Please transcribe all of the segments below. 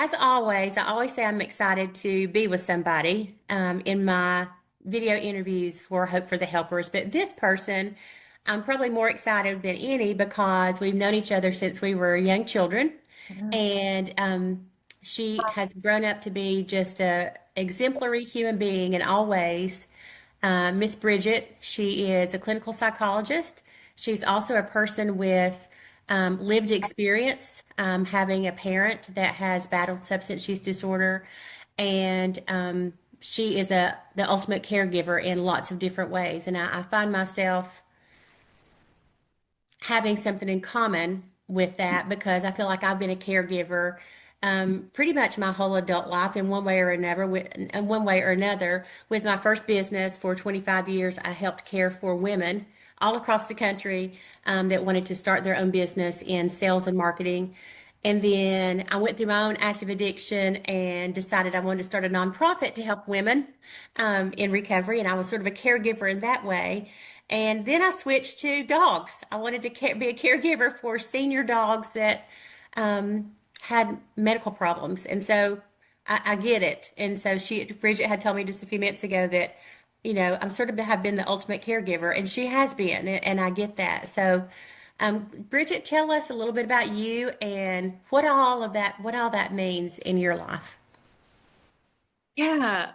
As always, I always say I'm excited to be with somebody in my video interviews for Hope for the Helpers. But this person, I'm probably more excited than any because we've known each other since we were young children. Mhm. And she has grown up to be just a exemplary human being in all ways. Miss Bridget, she is a clinical psychologist. She's also a person with lived experience, having a parent that has battled substance use disorder, and she is the ultimate caregiver in lots of different ways. And I find myself having something in common with that because I feel like I've been a caregiver pretty much my whole adult life in one way or another. In one way or another, with my first business for 25 years, I helped care for women all across the country that wanted to start their own business in sales and marketing. And then I went through my own active addiction and decided I wanted to start a nonprofit to help women in recovery. And I was sort of a caregiver in that way. And then I switched to dogs. I wanted to be a caregiver for senior dogs that had medical problems. And so I get it. And so Bridget had told me just a few minutes ago that, I'm sort of have been the ultimate caregiver, and she has been, and I get that. So, Bridget, tell us a little bit about you and what all that means in your life. Yeah,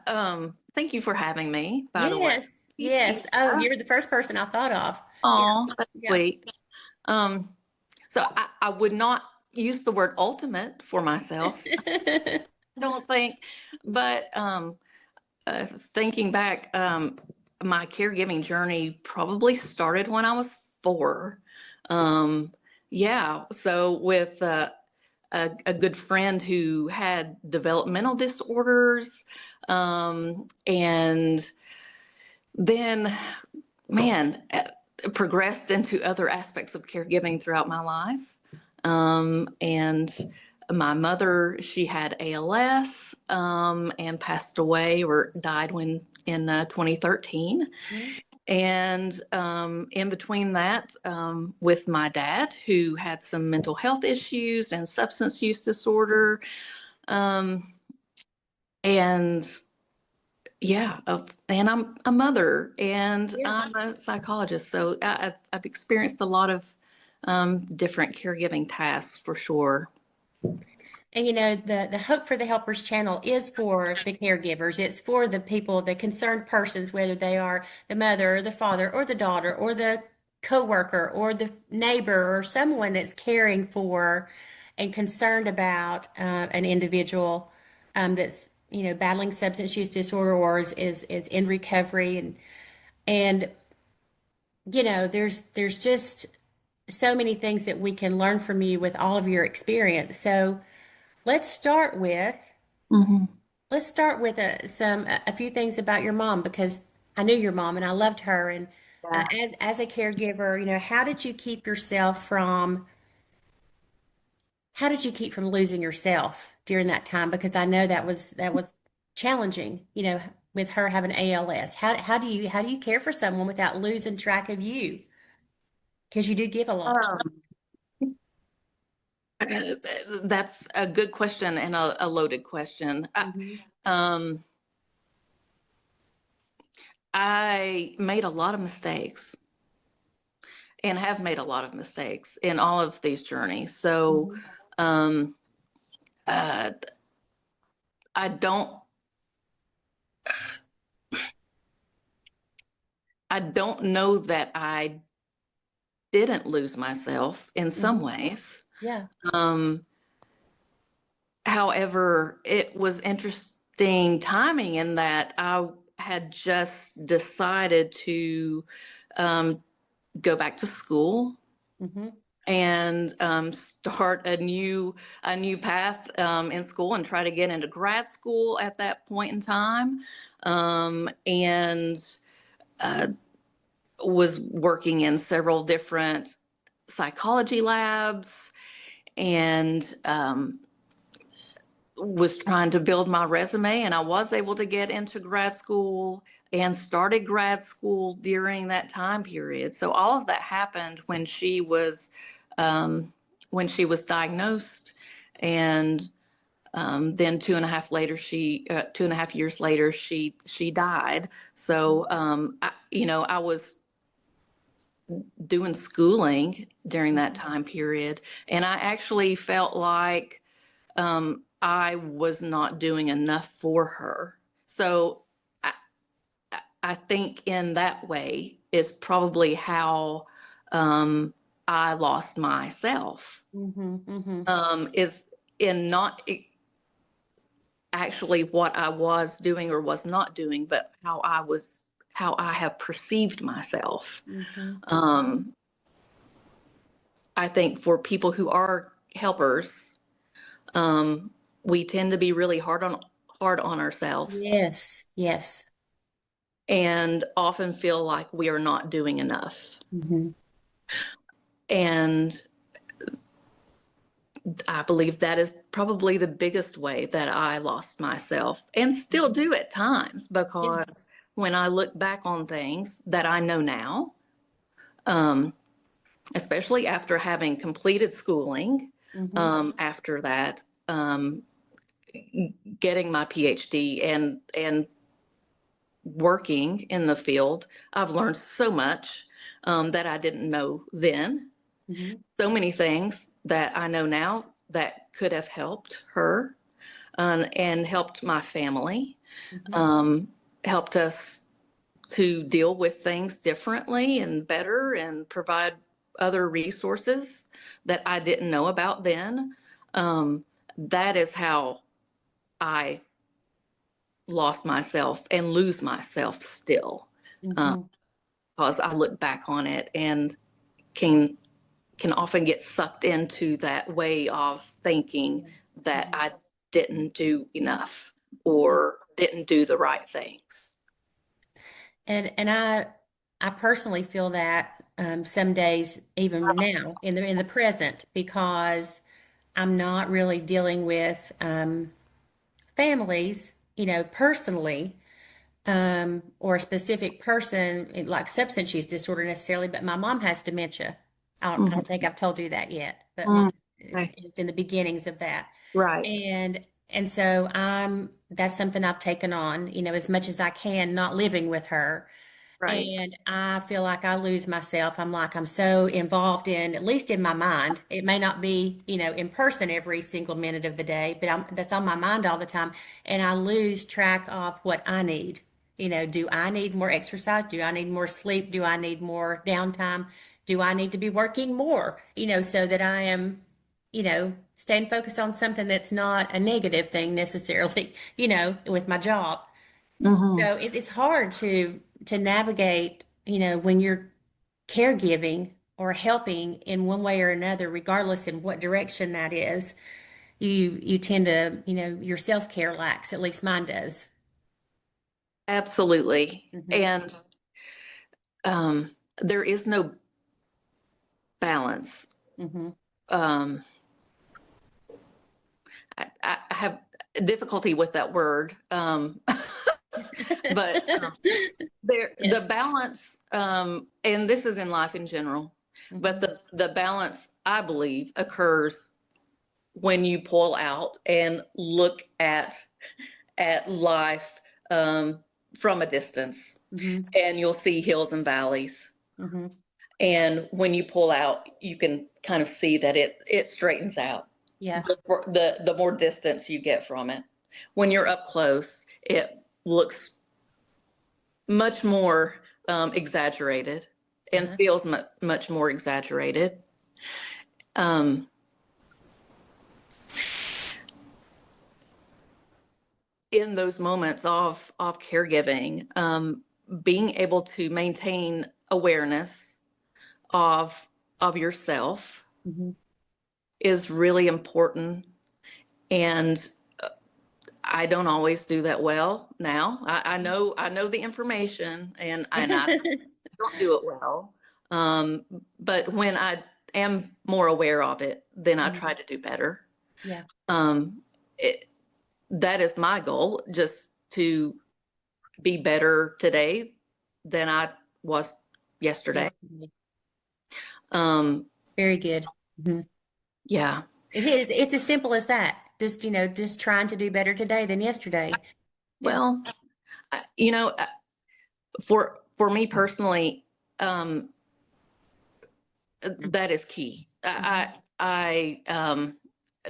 thank you for having me, by the way. Yes, yes. Oh, you're the first person I thought of. Yeah, Oh, that's yeah. sweet. Um, so I would not use the word ultimate for myself, I don't think, but uh, thinking back, my caregiving journey probably started when I was 4. Um, yeah, so with a good friend who had developmental disorders, and then, man, progressed into other aspects of caregiving throughout my life. And my mother, she had ALS, and passed away or died when in 2013. Mhm. And in between that, with my dad, who had some mental health issues and substance use disorder, um, and yeah, and I'm a mother and Yeah. I'm a psychologist, so I've experienced a lot of different caregiving tasks for sure. And the Hope for the Helpers channel is for the caregivers. It's for the people, the concerned persons, whether they are the mother or the father or the daughter or the coworker or the neighbor or someone that's caring for and concerned about an individual that's battling substance use disorder or is in recovery and there's just so many things that we can learn from you with all of your experience. So let's start with Hmm. let's start with a few things about your mom because I knew your mom and I loved her. And Yeah. as a caregiver, how did you keep yourself from how did you keep from losing yourself during that time? Because I know that was challenging, with her having ALS. How do you care for someone without losing track of you? Because you do give a lot. Um, uh, that's a good question and a loaded question. Hmm. Um, I made a lot of mistakes and have made a lot of mistakes in all of these journeys. So Hmm. um, uh, I don't I don't know that I didn't lose myself in some Hmm. ways. Yeah. Um, However, it was interesting timing in that I had just decided to um, go back to school Hmm. and start a new path in school and try to get into grad school at that point in time, and uh, was working in several different psychology labs and was trying to build my resume, and I was able to get into grad school and started grad school during that time period. So all of that happened um, when she was diagnosed, and Then 2.5 years later, she died. So, I was doing schooling during that time period, and I actually felt like I was not doing enough for her. So I, I think in that way is probably how I lost myself. Mm-hmm. Mm-hmm. Is in not actually what I was doing or was not doing, but how I have perceived myself. Mm-hmm. Um, I think for people who are helpers, um, we tend to be really hard on ourselves Yes. Yes. and often feel like we are not doing enough. Mm-hmm. And I believe that is probably the biggest way that I lost myself and still do at times, Yeah. because when I look back on things that I know now, um, especially after having completed schooling, Mm-hmm. after that, getting my PhD and working in the field, I've learned so much that I didn't know then. Mm-hmm. So many things that I know now that could have helped her, and helped my family, Mm-hmm. um, helped us to deal with things differently and better and provide other resources that I didn't know about then. That is how I lost myself and lose myself still, Mm-hmm. because I look back on it and can can often get sucked into that way of thinking that Mm-hmm. I didn't do enough Yeah. or didn't do the right things. And I personally feel that some days, even now in the present, because I'm not really dealing with families, personally, or a specific person like substance use disorder necessarily. But my mom has dementia. I don't Mhm. think I've told you that yet, but mine Mm, okay. is in the beginnings of that. Right. And so that's something I've taken on, as much as I can, not living with her. Right. And I feel like I lose myself. I'm like, I'm so involved in, at least in my mind. It may not be, in person every single minute of the day, but that's on my mind all the time. And I lose track of what I need. Do I need more exercise? Do I need more sleep? Do I need more downtime? Do I need to be working more? So that I am, staying focused on something that's not a negative thing necessarily, with my job. Hmm. So it's hard to navigate, when you're caregiving or helping in one way or another, regardless in what direction that is. You tend to, your self-care lacks, at least mine does. Absolutely. Hmm. And um, there is no balance. Hmm. Um, I have difficulty with that word, but the Yes. balance, and this is in life in general, but Hmm. the balance, I believe, occurs when you pull out and look at life, from a distance, Hmm. and you'll see hills and valleys. Hmm. And when you pull out, you can kind of see that it straightens out. Yeah. The more distance you get from it. When you're up close, it looks much more exaggerated and Uh-huh. feels much more exaggerated. Um, in those moments of caregiving, being able to maintain awareness of of yourself Hmm. is really important. And I don't always do that well now. I know the information, and I don't do it well. Um, but when I am more aware of it, then I try to do better. Yeah. Um, it, that is my goal, just to be better today than I was yesterday. Definitely. Um, Very good. Hmm. yeah. It's as simple as that. just trying to do better today than yesterday. Yeah. Well, you know, for me personally, um, that is key. Hmm. I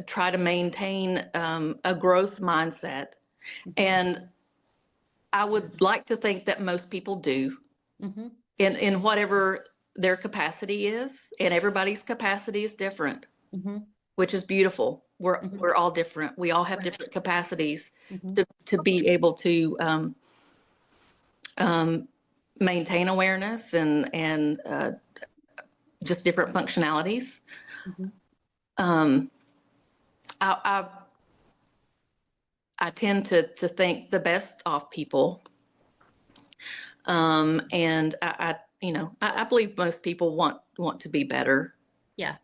try to maintain a growth mindset, Hmm. and I would like to think that most people do Hmm. in whatever their capacity is, and everybody's capacity is different, Hmm. which is beautiful. Hmm. We're all different. We all have Right. different capacities Hmm. to be able to um, maintain awareness and just different functionalities. Hmm. Um, I I tend to think the best of people, and I believe most people want to be better, Yeah.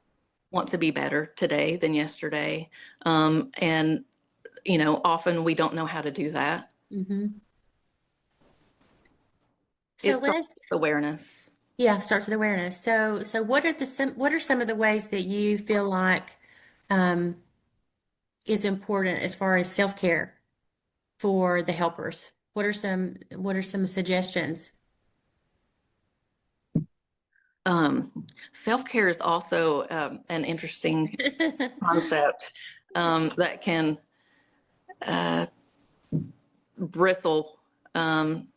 want to be better today than yesterday, and often we don't know how to do that. Hmm. It So let starts us, with awareness. yeah, starts with awareness. So what are some of the ways that you feel like um, is important as far as self-care for the helpers? What are some suggestions? Self-care is also an interesting concept that can uh, bristle. Um,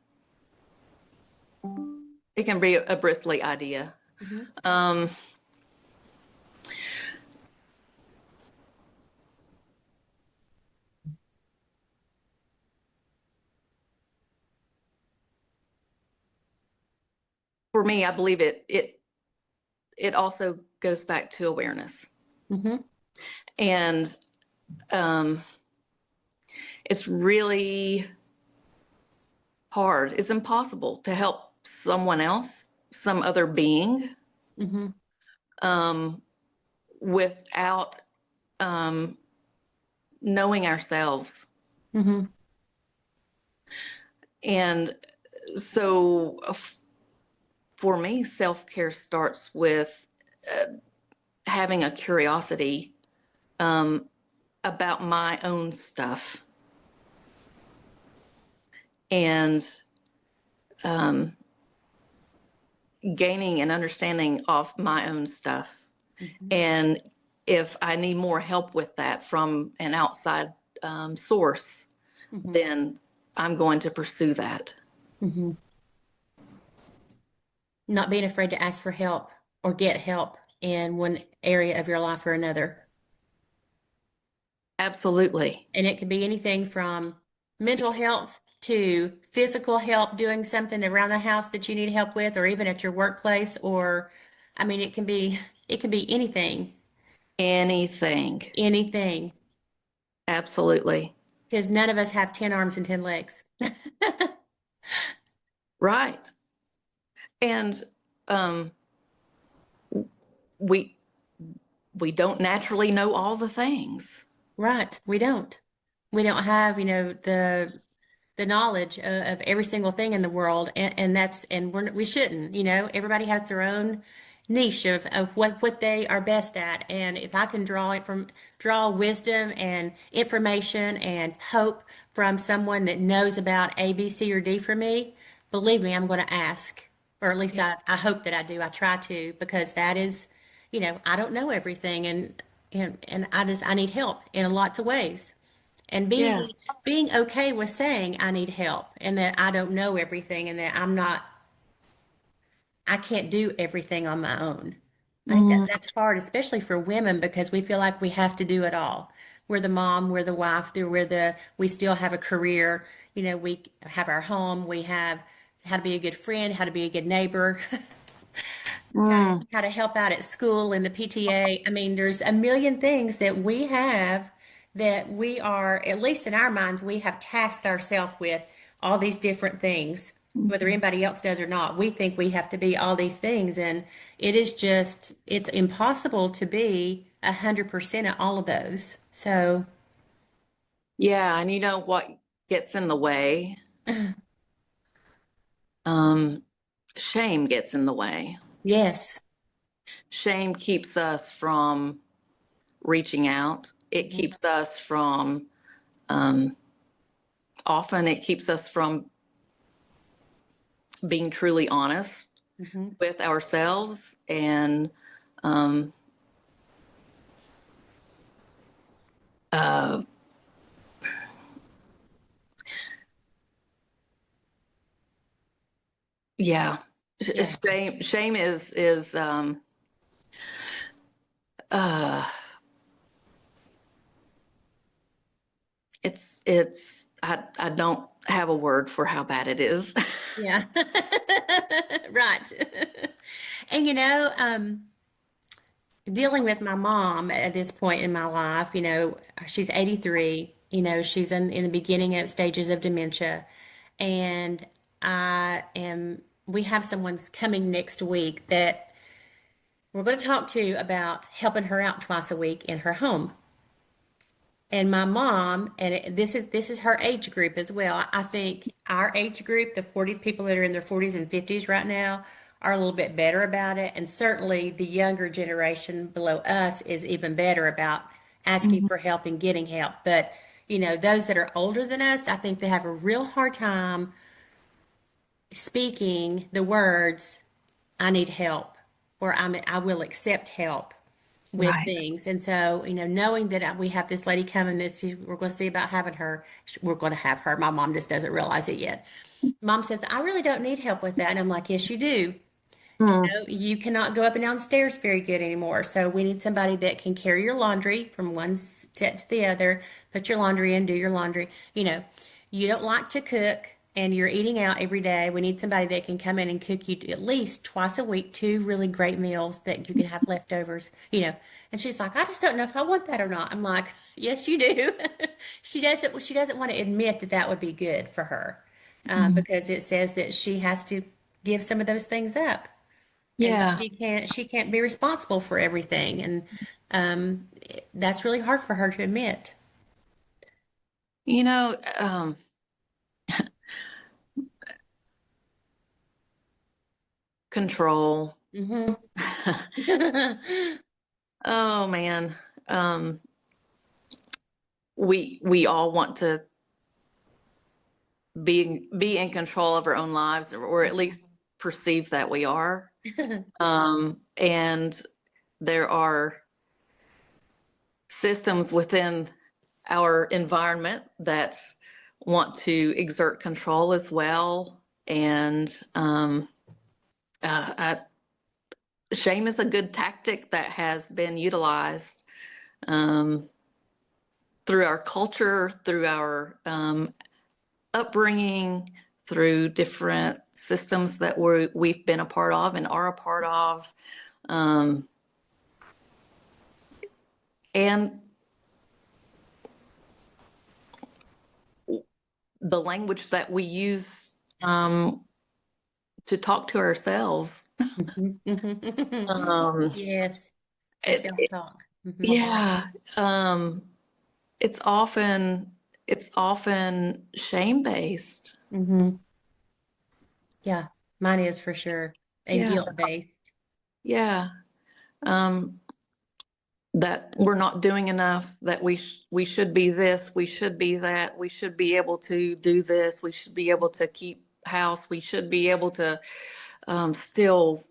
it can be a bristly idea. Mhm. Um, for me, I believe it also goes back to awareness, Mhm. and um, it's really hard. It's impossible to help someone else, some other being, Mhm. um, without um, knowing ourselves. Mhm. And so for me, self care starts with uh, having a curiosity um, about my own stuff and um, gaining an understanding of my own stuff. Mhm. And if I need more help with that from an outside source, Mhm. then I'm going to pursue that. Mhm. Not being afraid to ask for help or get help in one area of your life or another. Absolutely. And it could be anything from mental health to physical help, doing something around the house that you need help with, or even at your workplace, or I mean, it can be anything, Anything. anything, Absolutely. because none of us have 10 arms and 10 legs. Right. And um, we we don't naturally know all the things. Right. We don't. We don't have, the knowledge of every single thing in the world, and we shouldn't. Everybody has their own niche of what they are best at, and if I can draw wisdom and information and hope from someone that knows about A, B, C, or D for me, believe me, I'm going to ask, or at least Yeah. I hope that I do. I try to, because that is, I don't know everything, and I need help in lots of ways. And Yeah. being okay with saying I need help and that I don't know everything and that I can't do everything on my own. I think Mm, that's hard, especially for women, because we feel like we have to do it all. We're the mom, we're the wife, we still have a career, we have our home, we have how to be a good friend, how to be a good neighbor, mm, how to help out at school in the PTA. I mean, there's a million things that we have that we are, at least in our minds, we have tasked ourselves with all these different things, whether anybody else does or not. We think we have to be all these things, and it's impossible to be 100% at all of those. So, yeah. And you know what gets in the way? Um, Shame gets in the way. yes. Shame keeps us from reaching out. it keeps us from, um, often it keeps us from being truly honest Mhm. with ourselves and, um, uh, yeah, Yeah. shame is, uh, I don't have a word for how bad it is. Yeah. Right. And dealing with my mom at this point in my life, she's 83, she's in the beginning of stages of dementia. And we have someone's coming next week that we're going to talk to about helping her out twice a week in her home. And my mom, and this is her age group as well. I think our age group, the 40s, people that are in their 40s and 50s right now, are a little bit better about it. And certainly the younger generation below us is even better about asking Mhm. for help and getting help. But, those that are older than us, I think they have a real hard time speaking the words, I need help, or I will accept help with Right. things. And so, knowing that we have this lady coming we're going to see about having her, we're going to have her. My mom just doesn't realize it yet. Mom says, I really don't need help with that. And I'm like, yes, you do. Mm, You cannot go up and down stairs very good anymore. So we need somebody that can carry your laundry from one set to the other, put your laundry in, do your laundry. You don't like to cook and you're eating out every day. We need somebody that can come in and cook you at least twice a week, two really great meals that you can have leftovers. And she's like, I just don't know if I want that or not. I'm like, yes, you do. She doesn't want to admit that that would be good for her, mm. because it says that she has to give some of those things up and that Yeah. she can't be responsible for everything, and that's really hard for her to admit. You know, control. Hmm. Oh man. Um, we all want to be in control of our own lives, or at least perceive that we are. And there are systems within our environment that want to exert control as well. And I, shame is a good tactic that has been utilized, um, through our culture, through our, upbringing, through different systems that we've been a part of and are a part of. Um, and the language that we use, to talk to ourselves. Um, Yes, the it, self-talk. yeah, um, it's often it's often shame based. Hmm. Yeah, mine is for sure, and Yeah, guilt-based. yeah. Um, that we're not doing enough, that we should be this, we should be that, we should be able to do this, we should be able to keep house, we should be able to, still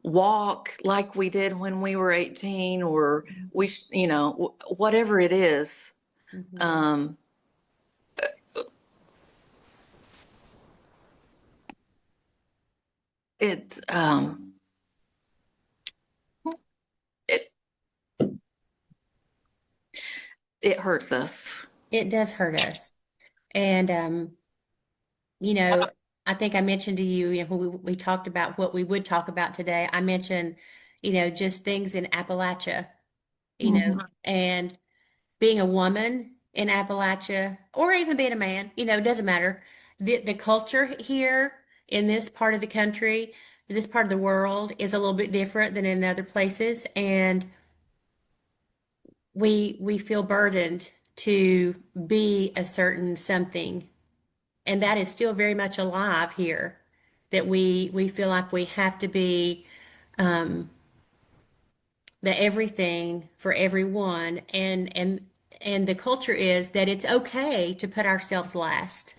walk like we did when we were 18, or whatever it is. Hmm. Um, it it it hurts us. It does hurt us, and you know, I think I mentioned to you, when we talked about what we would talk about today. I mentioned, just things in Appalachia, Mhm. and being a woman in Appalachia, or even being a man, it doesn't matter. The culture here in this part of the country, this part of the world, is a little bit different than in other places, and we feel burdened to be a certain something, and that is still very much alive here. That we feel like we have to be the everything for everyone, and the culture is that it's okay to put ourselves last.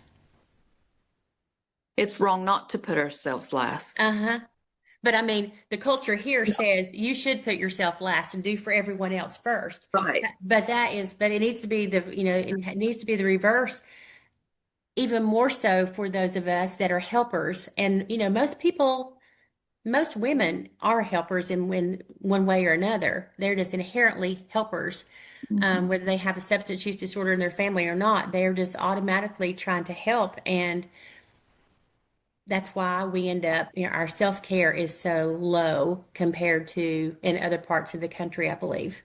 It's wrong not to put ourselves last. Uh-huh. But I mean, the culture here says you should put yourself last and do for everyone else first. Right. But it needs to be it needs to be the reverse, even more so for those of us that are helpers. And, most people, most women are helpers in one way or another. They're just inherently helpers. Mhm. Whether they have a substance use disorder in their family or not, they're just automatically trying to help. And that's why we end up, our self-care is so low compared to in other parts of the country, I believe,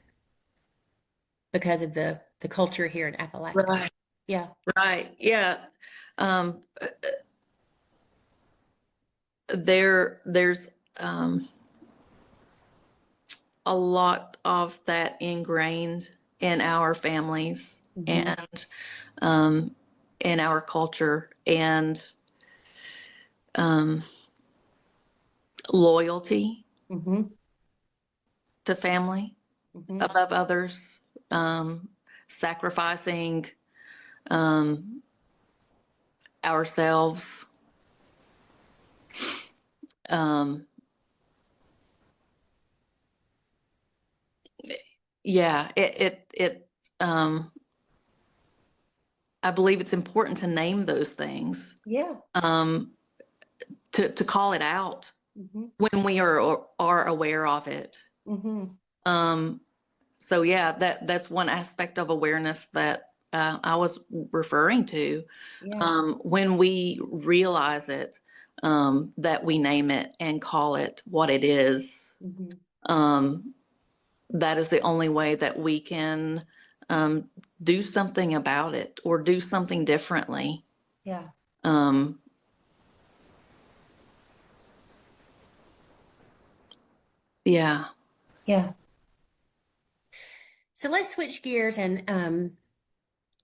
because of the culture here in Appalachia. Right. Yeah. Right. Yeah. Um, there's a lot of that ingrained in our families Hmm. and um, in our culture, and um, loyalty Hmm. to family Hmm. above others, um, sacrificing um, ourselves. Um, yeah, um, I believe it's important to name those things, Yeah. um, to call it out Hmm. when we are aware of it. Hmm. Um, so yeah, that's one aspect of awareness that I was referring to. Yeah. When we realize it, that we name it and call it what it is. Hmm. Um, that is the only way that we can um, do something about it or do something differently. Yeah. Um, yeah. Yeah. So let's switch gears and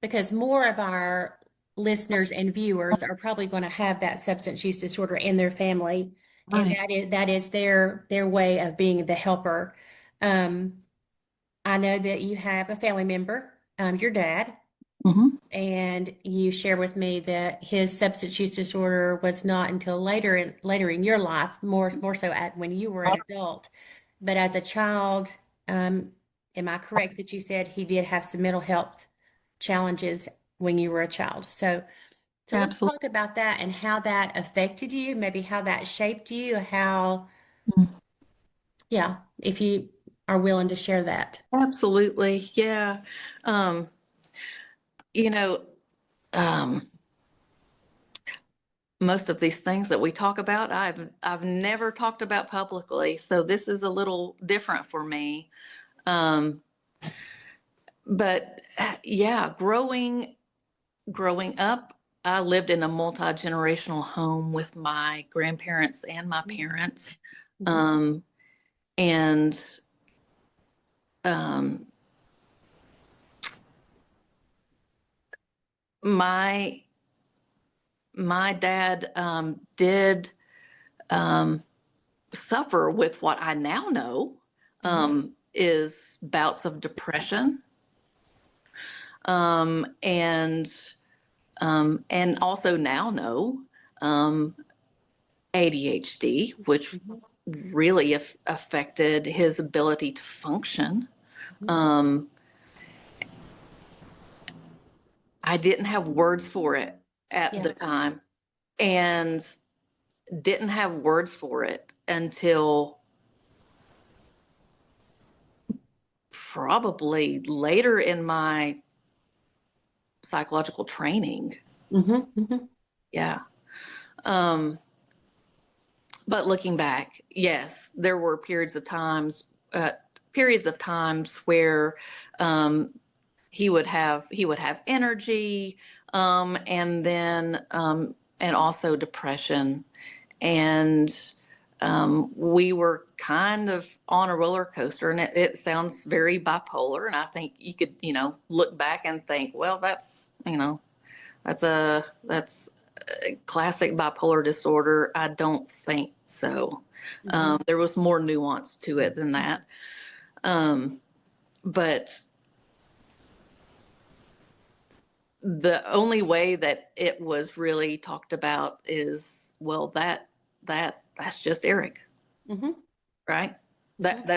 because more of our listeners and viewers are probably going to have that substance use disorder in their family, and Right. that is their way of being the helper. Um, I know that you have a family member, your dad, Hmm. and you share with me that his substance use disorder was not until later in your life, more so at when you were an adult. But as a child, um, am I correct that you said he did have some mental health challenges when you were a child? So let's Absolutely. talk about that and how that affected you, maybe how that shaped you, yeah, if you are willing to share that. Absolutely. Yeah. Um, you know, um, most of these things that we talk about, I've never talked about publicly, so this is a little different for me. Um, but yeah, growing up, I lived in a multi-generational home with my grandparents and my parents. Mhm. Um, and um, my my dad did um, suffer with what I now know Mhm. is bouts of depression, and also now know um, ADHD, which Mhm. really affected his ability to function. Mhm. Um, I didn't have words for it at Yeah. the time, and didn't have words for it until probably later in my psychological training. Mhm. Mhm. Yeah. Um, but looking back, yes, there were uh, periods of times where um, he would have energy, and then and also depression, and we were kind of on a roller coaster, and it sounds very bipolar. And I think you could, look back and think, well, that's a classic bipolar disorder. I don't think so. Mhm. There was more nuance to it than that. But the only way that it was really talked about is, well, that's just Eric, Mm-hmm. right? Mm-hmm.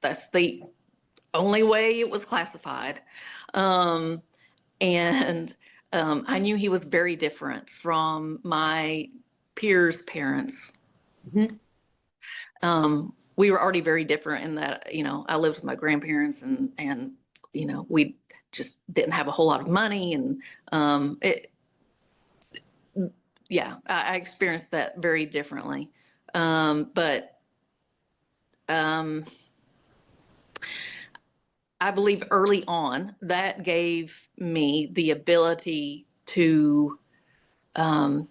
That's the only way it was classified. Um, and I knew he was very different from my peers' parents. Mm-hmm. We were already very different in that, I lived with my grandparents, and we just didn't have a whole lot of money, and it yeah, I experienced that very differently. But um, I believe early on that gave me the ability to um,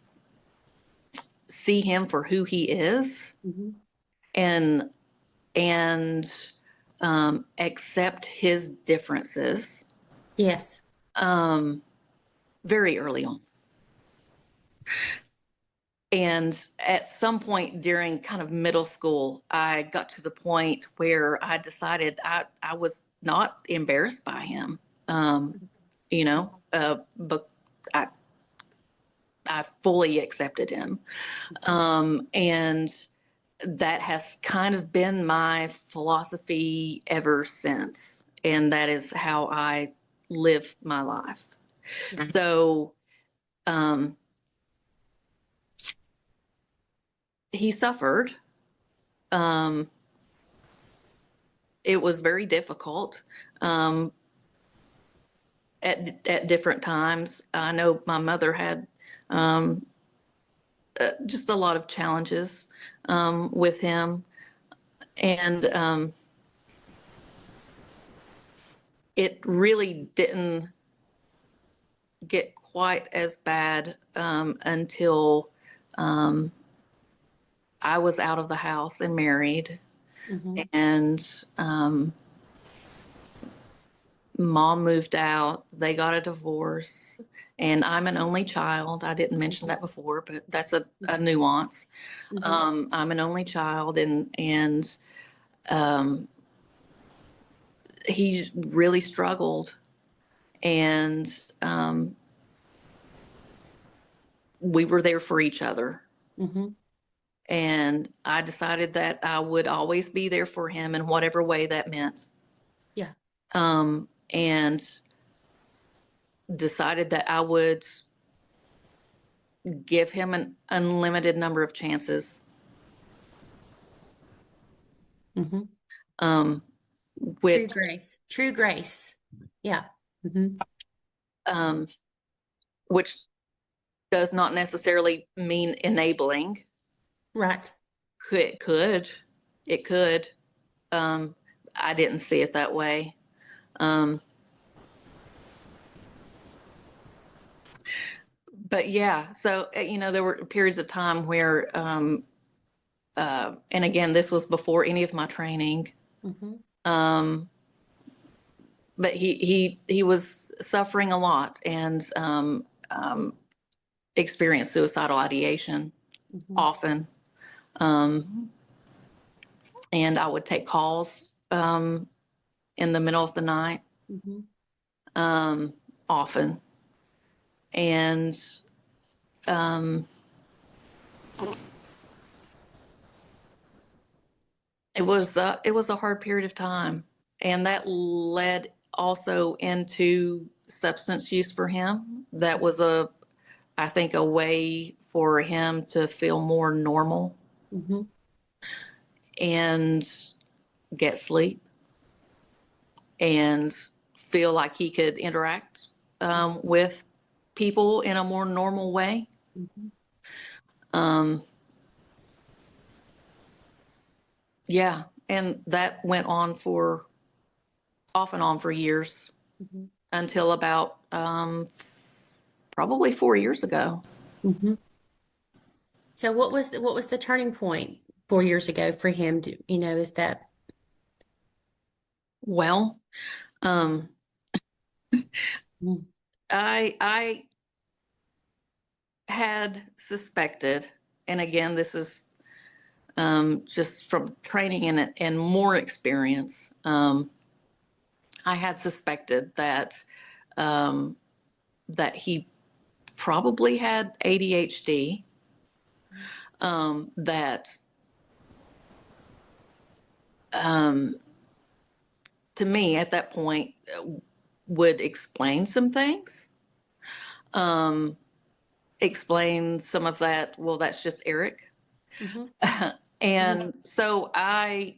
see him for who he is, Mm-hmm. and and accept his differences, Yes. um, very early on. And at some point during kind of middle school, I got to the point where I decided I was not embarrassed by him. But I, I fully accepted him. And that has kind of been my philosophy ever since. And that is how I live my life. Yeah. So, um, he suffered. Um, it was very difficult, um, at different times. I know my mother had um, just a lot of challenges with him, and it really didn't get quite as bad until um, I was out of the house and married, Mm-hmm. and mom moved out. They got a divorce, and I'm an only child. I didn't mention that before, but that's a nuance. Mm-hmm. I'm an only child, and um, he really struggled, and we were there for each other. Mm-hmm. And I decided that I would always be there for him in whatever way that meant. Yeah. And decided that I would give him an unlimited number of chances, Mm-hmm. um, True which grace. True grace. Yeah. Mm-hmm. um, which does not necessarily mean enabling. Right. It could, it could. Um, I didn't see it that way. Um, but yeah, so there were periods of time where, and again, this was before any of my training. Mm-hmm. Um, but he was suffering a lot, and experienced suicidal ideation Mm-hmm. often. Um, and I would take calls in the middle of the night, Mm-hmm. um, often. And um, it was a hard period of time, and that led also into substance use for him. That was I think, a way for him to feel more normal Mm-hmm. and get sleep and feel like he could interact with people in a more normal way. Mm-hmm. Um, yeah, and that went on for off and on for years Mm-hmm. until about probably 4 years ago. Mm-hmm. So what was the turning point 4 years ago for him to, is that Well, um, mm-hmm. I had suspected, and again, this is just from training and more experience, I had suspected um, that he probably had ADHD, that um, to me at that point would explain some things, um, explain some of that. Well, that's just Eric. Hmm. And so I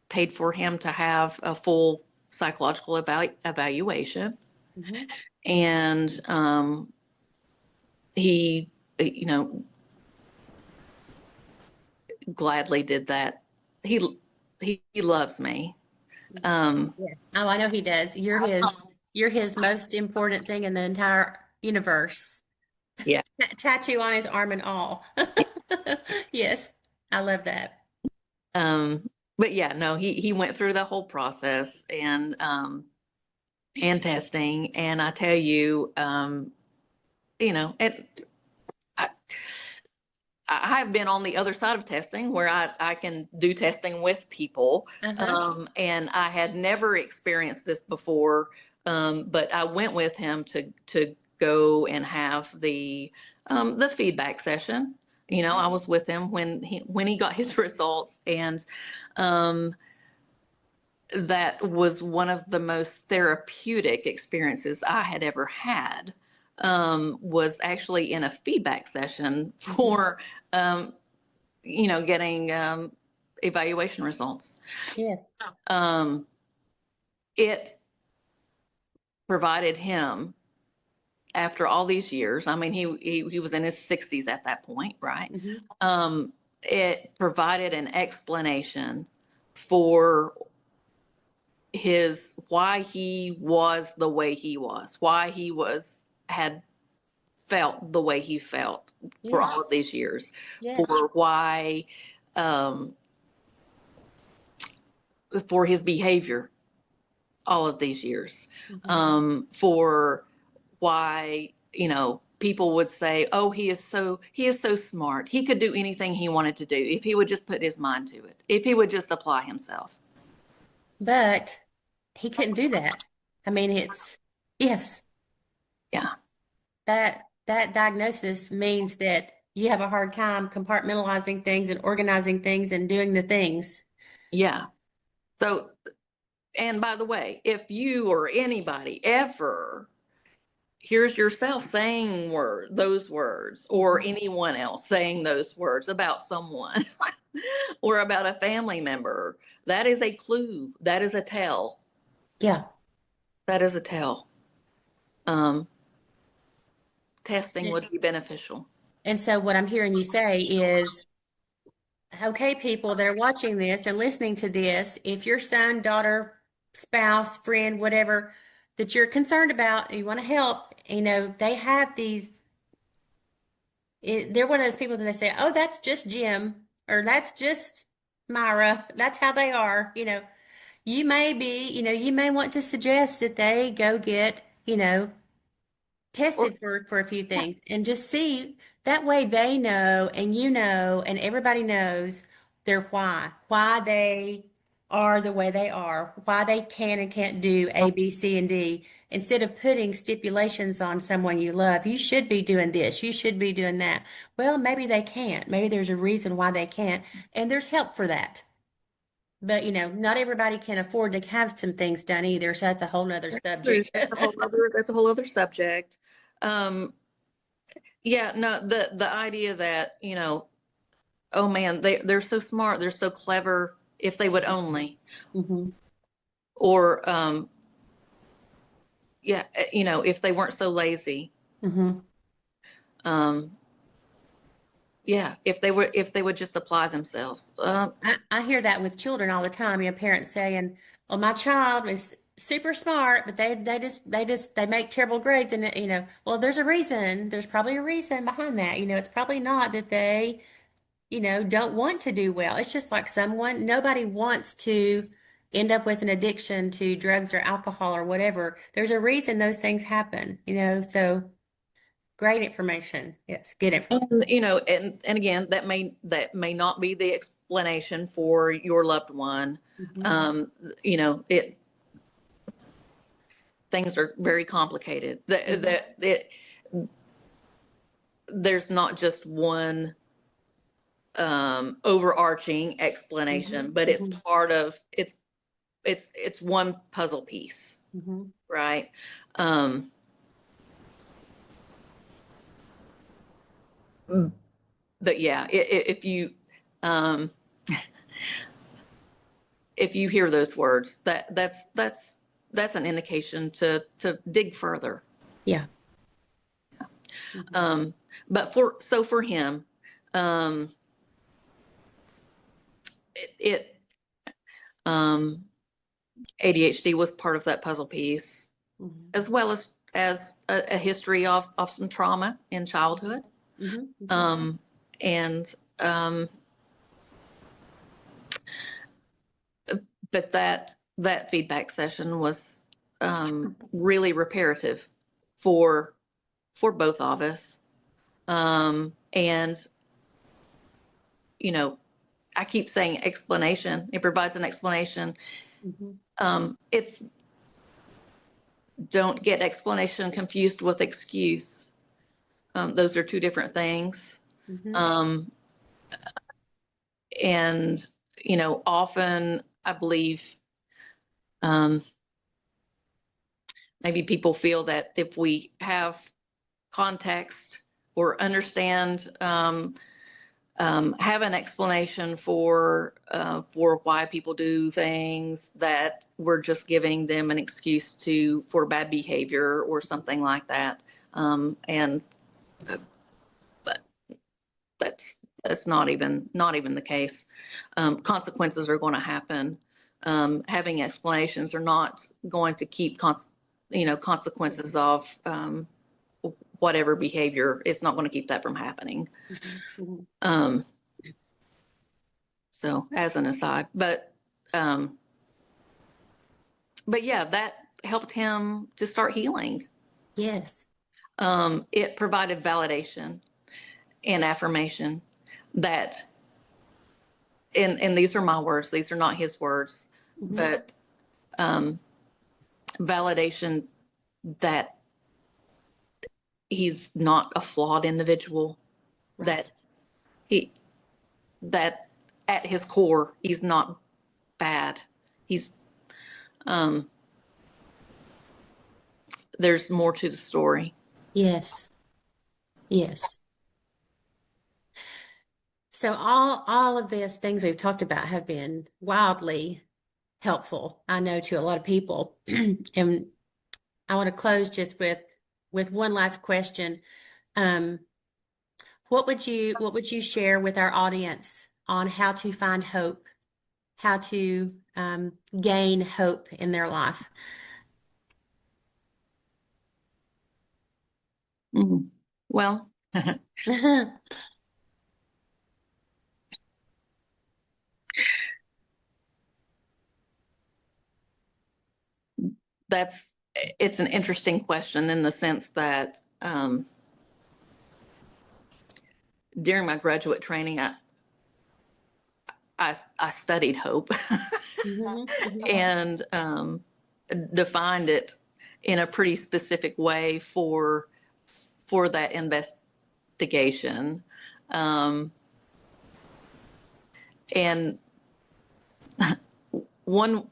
paid for him to have a full psychological evaluation, Hmm. and he, you know, gladly did that. He loves me. Um, Yeah. Oh, I know he does. You're his most important thing in the entire universe. yeah. Tattoo on his arm and all. Yes, I love that. Um, but yeah, no, he went through the whole process and testing, and I tell you, it. I, I have been on the other side of testing where I can do testing with people. Uh-huh. And I had never experienced this before. But I went with him to go and have the feedback session. I was with him when he got his results, and um, that was one of the most therapeutic experiences I had ever had. Was actually in a feedback session Mhm. for getting evaluation results. Yeah. Um, it provided him, after all these years, I mean, he was in his 60s at that point, right? Hmm. It provided an explanation for why he was the way he was, why he had felt the way he felt for all of Yes. these years, Yes. for why, um, for his behavior all of these years, Hmm. for why people would say, "Oh, he is so smart. He could do anything he wanted to do if he would just put his mind to it. If he would just apply himself." But he couldn't do that. I mean, yes, Yeah, that diagnosis means that you have a hard time compartmentalizing things and organizing things and doing the things. yeah. So, and by the way, if you or anybody ever hears yourself saying those words, or Mhm. anyone else saying those words about someone or about a family member, that is a clue. That is a tell. Yeah. That is a tell. Um, testing And would be beneficial. and so what I'm hearing you say is, okay, people that are watching this and listening to this, if your son, daughter, spouse, friend, whatever that you're concerned about, and you want to help, they have they're one of those people that they say, oh, that's just Jim, or that's just Myra. That's how they are. You may want to suggest that they go get, Or tested for a few things and just see that way they know and and everybody knows their why they are the way they are, why they can and can't do A, B, C, and D. Instead of putting stipulations on someone you love, you should be doing this, you should be doing that. Well, maybe they can't. Maybe there's a reason why they can't, and there's help for that. But not everybody can afford to have some things done either, so that's a whole nother that's true. subject. That's a whole other subject. Um, yeah, no, the idea that, oh man, they're so smart, they're so clever, if they would only, Hmm. or yeah, if they weren't so lazy. Hmm. Um, yeah, if they would just apply themselves. I hear that with children all the time. Parents saying, "Well, my child is super smart, but they make terrible grades." And well, there's a reason. There's probably a reason behind that. It's probably not that they don't want to do well. It's just like nobody wants to end up with an addiction to drugs or alcohol or whatever. There's a reason those things happen. So Great information. Yes, good information. And, and again, that may not be the explanation for your loved one. Mhm. Um, it things are very complicated. Mhm. There's not just one overarching Mhm. explanation, but it's Mhm. part of it's one puzzle piece, Mhm. right? Um, but yeah, um, if you hear those words, that's an indication to dig further. Yeah. Mhm. Um, but for him, um, it um, ADHD was part of that puzzle piece, Mhm. as well as a history of some trauma in childhood. Mhm. Mhm. Um, and but that feedback session was really reparative for both of us. And you know, I keep saying explanation. It provides an explanation. Mhm. It's Don't get explanation confused with excuse. Those are two different things. Mhm. Um, and often I believe um, maybe people feel that if we have context or understand, have an explanation for why people do things, that we're just giving them an excuse for bad behavior or something like that. And but that's not even the case. Consequences are going to happen. Having explanations are not going to keep consequences of whatever behavior. It's not going to keep that from happening. Mhm. Mhm. Um, so as an aside, um, but yeah, that helped him to start healing. Yes. It provided validation and affirmation that, and these are my words, these are not his words, Mhm. but um, validation that he's not a flawed individual, that Right. he that at his core he's not bad. He's um, There's more to the story. Yes. Yes. So all of these things we've talked about have been wildly helpful, I know, to a lot of people. And I want to close just with one last question. Um, what would you share with our audience on how to find hope, how to gain hope in their life? Mhm. Well, that's it's an interesting question in the sense that during my graduate training, I studied hope Mhm. Mhm. and defined it in a pretty specific way for that investigation. Um, and one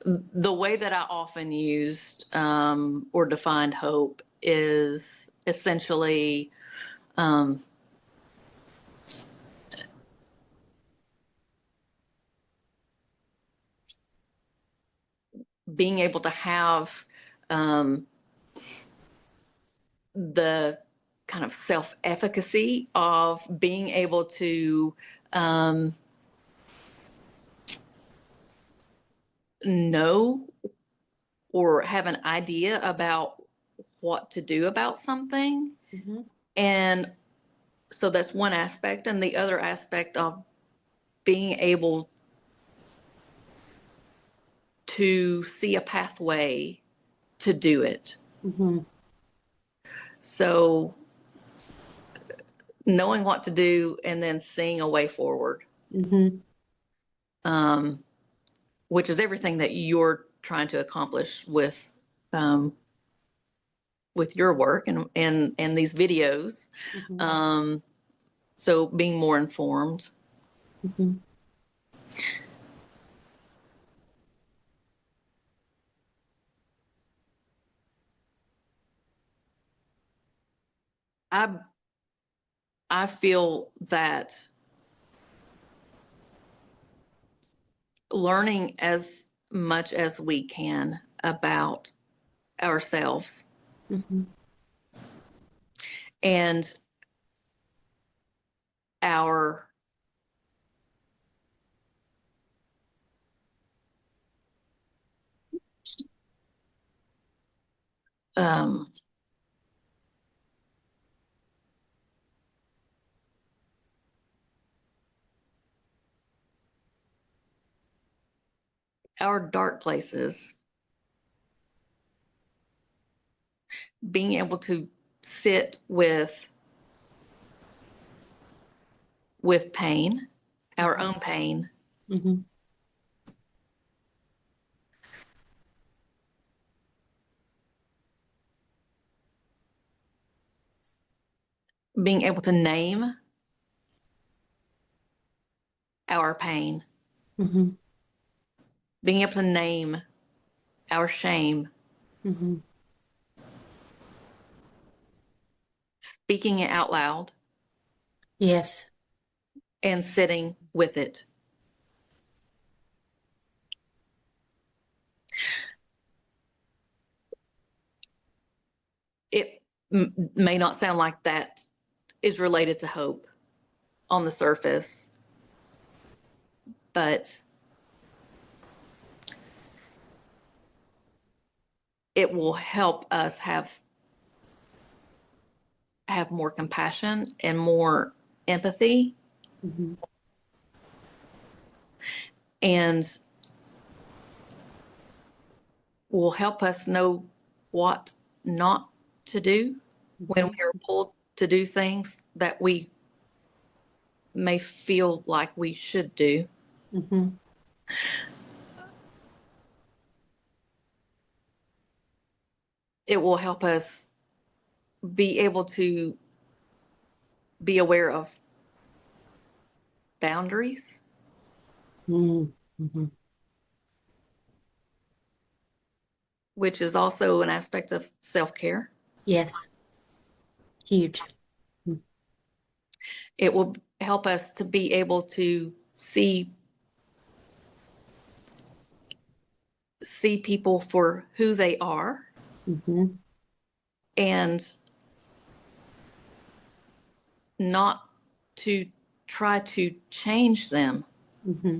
the way that I often used or defined hope is essentially um, being able to have um, the kind of self-efficacy of being able to um, know or have an idea about what to do about something. Mhm. And so that's one aspect. And the other aspect of being able to see a pathway to do it. Mhm. So knowing what to do and then seeing a way forward, Mm-hmm. um, which is everything that you're trying to accomplish um, with your work and these videos. Mm-hmm. Um, so being more informed. Mm-hmm. I I feel that learning as much as we can about ourselves Mm-hmm. and our um, our dark places, being able to sit with pain, our own pain, Mm-hmm. being able to name our pain, Mm-hmm. being able to name our shame, Mm-hmm. speaking it out loud, Yes. and sitting with it. It may not sound like that is related to hope on the surface, but it will help us have more compassion and more empathy, Mm-hmm. and will help us know what not to do when Mm-hmm. we are pulled to do things that we may feel like we should do. Mm-hmm. It will help us be able to be aware of boundaries, Mm-hmm. which is also an aspect of self-care. Yes. Huge. It will help us to be able to see people for who they are Mm-hmm. and not to try to change them. Mm-hmm.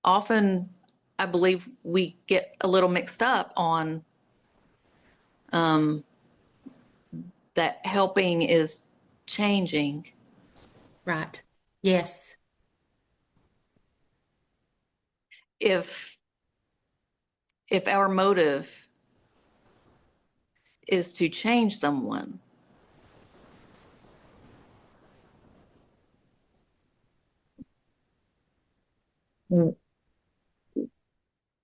Often, I believe we get a little mixed up on um, that helping is changing. Right. Yes. If if our motive is to change someone,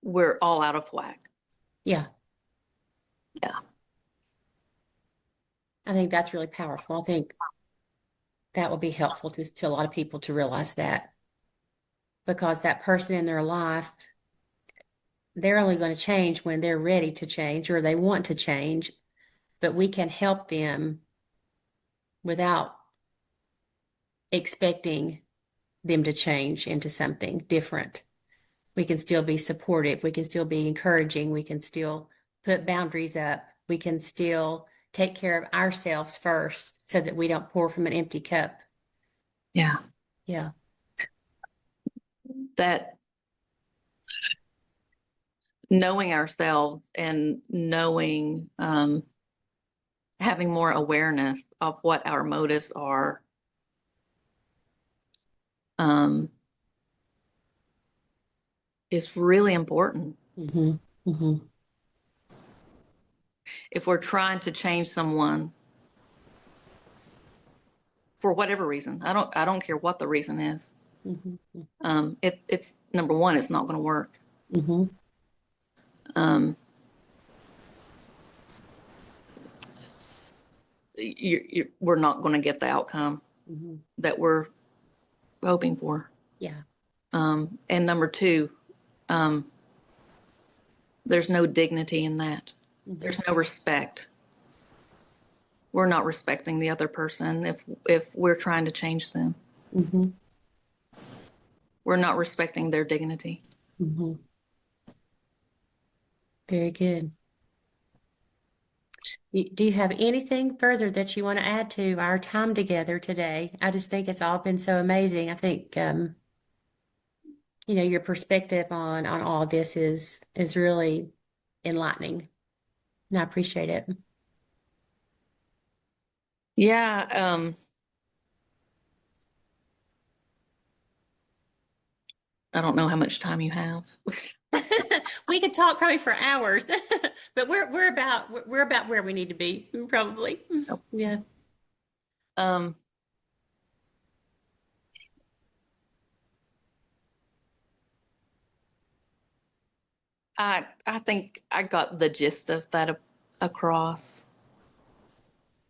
we're all out of whack. Yeah. Yeah. I think that's really powerful. I think that will be helpful to a lot of people to realize that because that person in their life, they're only going to change when they're ready to change or they want to change, but we can help them without expecting them to change into something different. We can still be supportive. We can still be encouraging. We can still put boundaries up. We can still take care of ourselves first so that we don't pour from an empty cup. Yeah. Yeah. That knowing ourselves and knowing, having more awareness of what our motives are, um, is really important. Mm-hmm. Mm-hmm. if we're trying to change someone for whatever reason, I don't care what the reason is. It's number one, it's not going to work. Um, we're not going to get the outcome that we're hoping for. Yeah. And number two, there's no dignity in that. There's no respect. We're not respecting the other person if we're trying to change them. We're not respecting their dignity. Very good. Do you have anything further that you want to add to our time together today? I just think it's all been so amazing. I think your perspective on all this is really enlightening, and I appreciate it. Yeah. I don't know how much time you have. We could talk probably for hours, but we're about where we need to be, probably. Yeah. I think I got the gist of that across.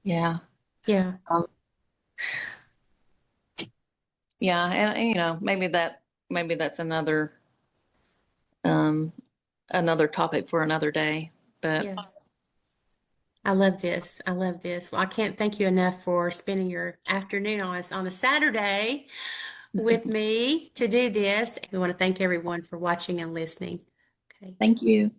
Yeah. Yeah. Yeah, and maybe that's another topic for another day. But Yeah. I love this. I love this. Well, I can't thank you enough for spending your afternoon on a Saturday with me to do this. We want to thank everyone for watching and listening. Okay. thank you.